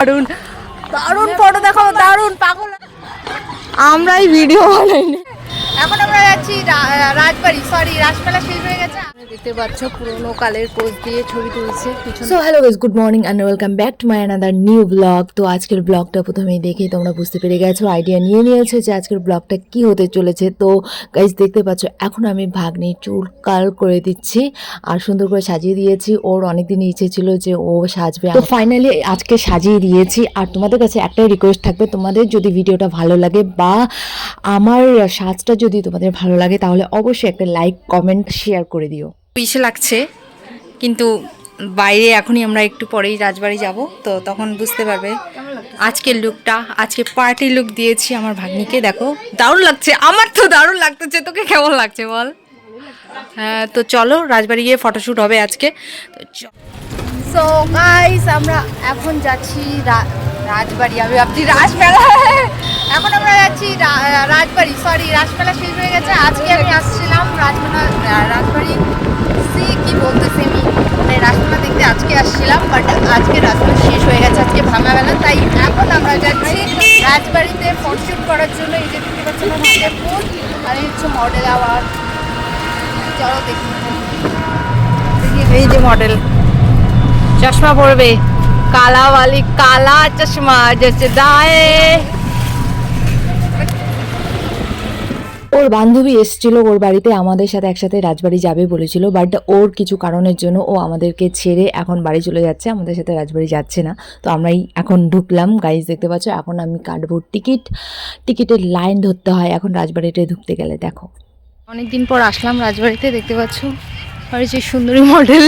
দারুণ দারুণ ফটো দেখাবো, দারুণ পাগল আমরাই ভিডিও বানাই না। এখন আমরা যাচ্ছি রাজবাড়ি, সরি রাজমেলা শেষ হয়ে গেছে। দেখতে পাচ্ছ পুরোনো কালের পোজ দিয়ে ছবি তুলছে পিছনে। So hello guys, good morning and welcome back to my another new blog. তো আজকের ব্লগটা প্রথমেই দেখেই তোমরা বুঝতে পেরে গেছো, আইডিয়া নিয়ে নিয়েছো যে আজকের ব্লগটা কি হতে চলেছে। তো গাইস দেখতে পাচ্ছ এখন আমি ভাগ্নির চুল কাল করে দিচ্ছি আর সুন্দর করে সাজিয়ে দিয়েছি। ওর অনেকদিন ইচ্ছে ছিল যে ও সাজবে, তো ফাইনালি আজকে সাজিয়ে দিয়েছি। আর তোমাদের কাছে একটাই রিকোয়েস্ট থাকবে, তোমাদের যদি ভিডিওটা ভালো লাগে বা আমার সাজটা যদি তোমাদের ভালো লাগে তাহলে অবশ্যই একটা লাইক কমেন্ট শেয়ার করে দিও। ইসে লাগছে কিন্তু বাইরে এখনই আমরা একটু পরেই রাজবাড়ি যাব, তো তখন বুঝতে পারবে আজকের লুকটা। আজকে পার্টি লুক দিয়েছি আমার ভাগ্নিকে, দেখো দারুণ লাগছে। আমার তো দারুণ লাগতেছে, তোকে কেমন লাগছে বল? হ্যাঁ, তো চলো রাজবাড়ি গিয়ে ফটোশ্যুট হবে আজকে। তো সো গাইস আমরা এখন যাচ্ছি রাজবাড়ি, আমি ভাবছি রাজমেলা। এখন আমরা যাচ্ছি রাজবাড়ি, সরি রাজমেলা শেষ হয়ে গেছে। আজকে আমি আসছিলাম রাজবাড়ি কি বলতেছি আমি, মানে রাজমেলা দেখতে আজকে আসছিলাম, বাট আজকে রাজমেলা শেষ হয়ে গেছে, আজকে ভাঙাবেলা। তাই এখন আমরা যাচ্ছি রাজবাড়িতে ফটোশ্যুট করার জন্য। এই যে দেখতে পাচ্ছি আমার হাতের ফোন, আর এই হচ্ছে মডেল। আবার চলো দেখি, এই যে মডেল চশমা পরবে, কালা वाली काला चश्मा जैसे दाए। ওর বান্ধবী এসেছিল ওর বাড়িতে, আমাদের সাথে একসাথে রাজবাড়ি যাবে বলেছিল, বাট ওর কিছু কারণের জন্য ও আমাদেরকে ছেড়ে এখন বাড়ি চলে যাচ্ছে, আমাদের সাথে রাজবাড়ি যাচ্ছে না। তো আমরাই এখন ঢুকলাম। গাইজ দেখতে পাচ্ছ এখন আমি কাটবো টিকিটের লাইন ধরতে হয় এখন রাজবাড়িতে ঢুকতে গেলে। দেখো অনেকদিন পর আসলাম রাজবাড়িতে, দেখতে পাচ্ছ আর যে সুন্দরী মডেল।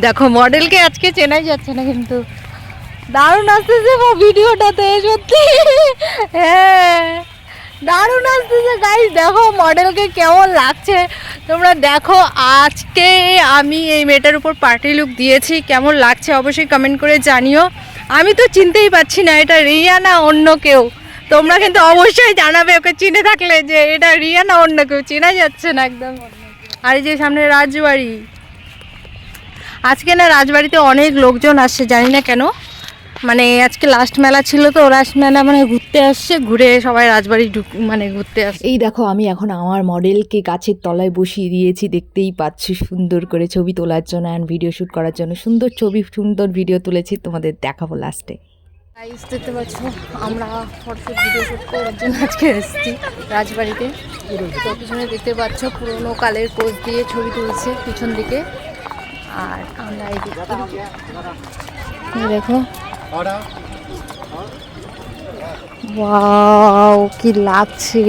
দেখো মডেলকে আজকে চেনাই যাচ্ছে না, কিন্তু দারুণ আসতেছে ভিডিওটাতে সত্যি। হ্যাঁ দারুণ আসতেছে গাইস, দেখো মডেলকে কেমন লাগছে তোমরা দেখো। আজকে আমি এই মেয়েটার উপর পার্টি লুক দিয়েছি, কেমন লাগছে অবশ্যই কমেন্ট করে জানিও। আমি তো চিনতেই পারছি না এটা রিয়া না অন্য কেউ, তোমরা কিন্তু অবশ্যই জানাবে ওকে চিনে থাকলে যে এটা রিয়া না অন্য কেউ, চেনা যাচ্ছে না একদম। আর এই যে সামনে রাজবাড়ি, আজকে না রাজবাড়িতে অনেক লোকজন আসছে, জানি না কেন, মানে আজকে লাস্ট মেলা ছিল তো, লাস্ট মেলা মানে ঘুরতে আসছে, ঘুরে সবাই রাজবাড়ি মানে ঘুরতে আসছে। এই দেখো আমি এখন আমার মডেলকে গাছের তলায় বসিয়ে দিয়েছি, দেখতেই পাচ্ছি সুন্দর করে ছবি তোলার জন্য অ্যান্ড ভিডিও শ্যুট করার জন্য। সুন্দর ছবি সুন্দর ভিডিও তুলেছি, তোমাদের দেখাবো লাস্টে। গাইস দেখতে পাচ্ছ আমরা ফটোশ্যুট ভিডিও শ্যুট করার জন্য আজকে এসেছি রাজবাড়িতে। তো পিছনে দেখতে পাচ্ছ পুরোনো কালের পোজ দিয়ে ছবি তুলছে পিছন দিকে, আর আমরা এই দেখো ওয়াও কি লাগছে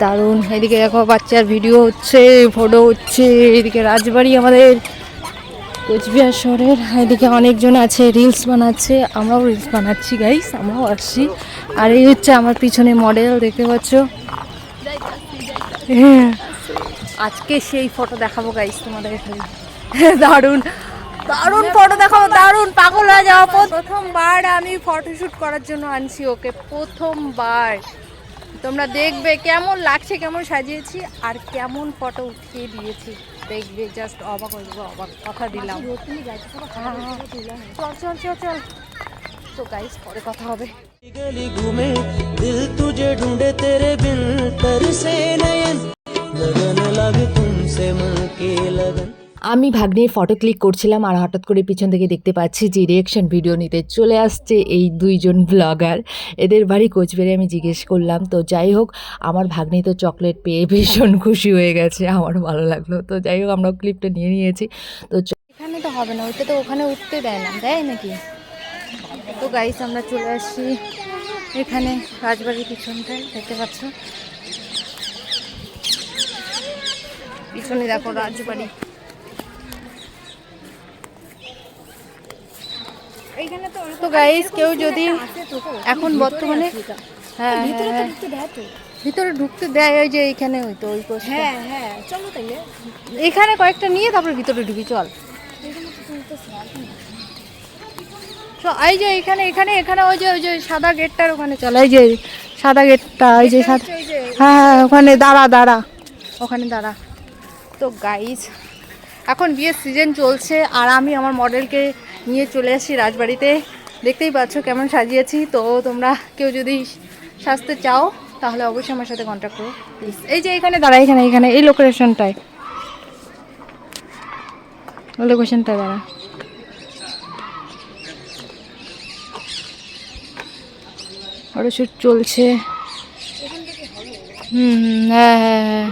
দারুণ। এদিকে দেখো বাচ্চার ভিডিও হচ্ছে, ফটো হচ্ছে, এদিকে রাজবাড়ি আমাদের কোচবিহার শহরের। এদিকে অনেকজন আছে রিলস বানাচ্ছে, আমরাও রিলস বানাচ্ছি গাইস, আমরাও আসছি। আর এই হচ্ছে আমার পিছনে মডেল দেখতে পাচ্ছ। আজকে সেই ফটো দেখাবো গাইস তোমাদের, দারুণ দারুণ ফটো দেখাবো, দারুণ পাগল হয়ে যাওয়া। প্রথমবার আমি ফটোশ্যুট করার জন্য আনছি ওকে, প্রথমবার। তোমরা দেখবে কেমন লাগছে, কেমন সাজিয়েছি আর কেমন ফটো উঠিয়ে দিয়েছি, দেখবে জাস্ট অবাক হয়ে যাবো, অবাক কথা দিলাম। চল চল চল চল, তো গাইস পরে কথা হবে। गली घूमे दिल तुझे ढूंढे तेरे बिन तरसे नयन लगन लगे तुमसे मन के लगन। আমি ভাগ্নের ফটো ক্লিক করছিলাম আর হঠাৎ করে পিছন থেকে দেখতে পাচ্ছি যে রিয়েকশন ভিডিও নিতে চলে আসছে এই দুইজন ব্লগার। এদের বাড়ি কোচবিহারে, আমি জিজ্ঞেস করলাম। তো যাই হোক আমার ভাগ্নি তো চকলেট পেয়ে ভীষণ খুশি হয়ে গেছে, আমারও ভালো লাগলো। তো যাই হোক আমরাও ক্লিপটা নিয়ে নিয়েছি। তো এখানে তো হবে না, ওইটা তো ওখানে উঠতে দেয় না, দেয় নাকি? তো গাইস আমরা চলে আসছি এখানে রাজবাড়ির পিছনটায়, দেখতে পাচ্ছ পিছনে দেখো রাজবাড়ি। তো গাইস কেউ যদি এখন বর্তমানে হ্যাঁ ভিতরে ঢুকতে দেয়, ওই যে এইখানে হয়তো ওই হ্যাঁ হ্যাঁ চলো তাইলে এখানে কয়েকটা নিয়ে তারপরে ভিতরে ঢুকি চল। এই যে এখানে এখানে এখানে ওই যে সাদা গেটটার ওখানে চল, এই যে সাদা গেটটা, ওই যে সাদা, হ্যাঁ হ্যাঁ ওখানে দাঁড়া ওখানে দাঁড়া। তো গাইস এখন বিয়ের সিজন চলছে আর আমি আমার মডেলকে নিয়ে চলে আসি রাজবাড়িতে। দেখতেই পাচ্ছ কেমন সাজিয়েছি। তো তোমরা কেউ যদি সাজতে চাও তাহলে অবশ্যই আমার সাথে কন্ট্যাক্ট করো প্লিজ। এই যে এখানে দাঁড়া, এখানে এখানে এই লোকেশনটায় দাঁড়া। ফটোশুট চলছে। হ্যাঁ।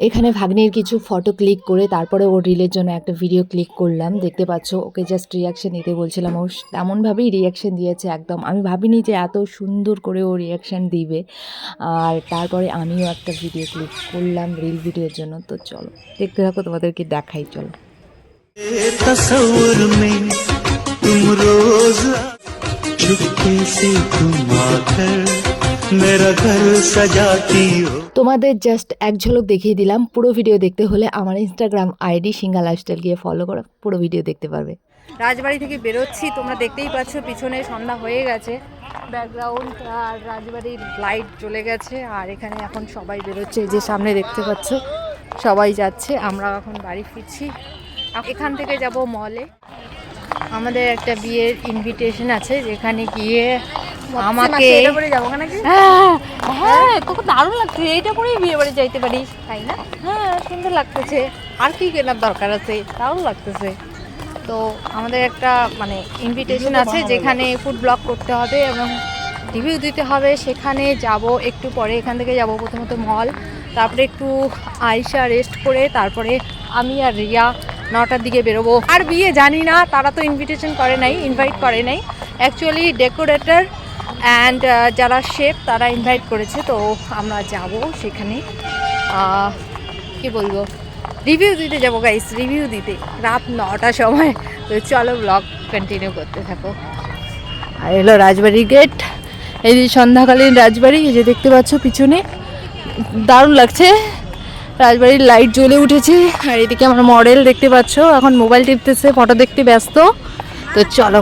এখানে ভাগ্নির কিছু ফটো ক্লিক করে তারপরে ওর রিলের জন্য একটা ভিডিও ক্লিক করলাম। দেখতে পাচ্ছ ওকে জাস্ট রিয়াকশন দিতে বলছিলাম, ও তেমনভাবেই রিয়াকশন দিয়েছে একদম। আমি ভাবিনি যে এত সুন্দর করে ও রিয়াকশান দিবে। আর তারপরে আমিও একটা ভিডিও ক্লিক করলাম রিল ভিডিওর জন্য। তো চলো দেখতে থাকো, তোমাদেরকে দেখাই চলো। तस्वुर में तुम रोज चुपके से तुम आकर मेरा घर सजाती हो। তোমাদের জাস্ট এক ঝলক দেখিয়ে দিলাম। পুরো ভিডিও দেখতে হলে আমার ইনস্টাগ্রাম আইডি সিঙ্গা লাইফস্টাইল গিয়ে ফলো করো, পুরো ভিডিও দেখতে পারবে। রাজবাড়ি থেকে বেরোচ্ছি, তোমরা দেখতেই পাচ্ছ পিছনে সন্ধ্যা হয়ে গেছে, ব্যাকগ্রাউন্ড আর রাজবাড়ির লাইট চলে গেছে। আর এখানে এখন সবাই বেরোচ্ছে, এই যে সামনে দেখতে পাচ্ছ সবাই যাচ্ছে, আমরা এখন বাড়ি ফিরছি। এখান থেকে যাব মলে, আমাদের একটা বিয়ের ইনভিটেশন আছে যেখানে গিয়ে আমাকে হ্যাঁ তোকে দারুণ লাগছে, এইটা পরেই বিয়ে বাড়ি যাইতে পারিস তাই না? হ্যাঁ সুন্দর লাগতেছে, আর কি কেনার দরকার আছে, দারুণ লাগতেছে। তো আমাদের একটা মানে ইনভিটেশন আছে যেখানে ফুড ব্লগ করতে হবে এবং রিভিউ দিতে হবে, সেখানে যাব একটু পরে। এখান থেকে যাব প্রথমত মল, তারপরে একটু আইসা রেস্ট করে তারপরে আমি আর রিয়া 9টার দিকে বেরোবো। আর বিয়ে জানি না, তারা তো ইনভিটেশন করে নাই, ইনভাইট করে নাই, অ্যাকচুয়ালি ডেকোরেটর অ্যান্ড যারা শেফ তারা ইনভাইট করেছে। তো আমরা যাব সেখানে, কি বলবো, রিভিউ দিতে যাবো গাইস, রিভিউ দিতে রাত 9টার সময়। তো চলো ব্লগ কন্টিনিউ করতে থাকো। আর এলো রাজবাড়ির গেট, এই যে সন্ধ্যাকালীন রাজবাড়ি, এই যে দেখতে পাচ্ছ পিছনে, দারুণ লাগছে। রাজবাড়ির লাইট জ্বলে উঠেছে। আর এদিকে আমার মডেল দেখতে পাচ্ছ এখন মোবাইল টিপতেছে, ফটো দেখতে ব্যস্ত। তো চলো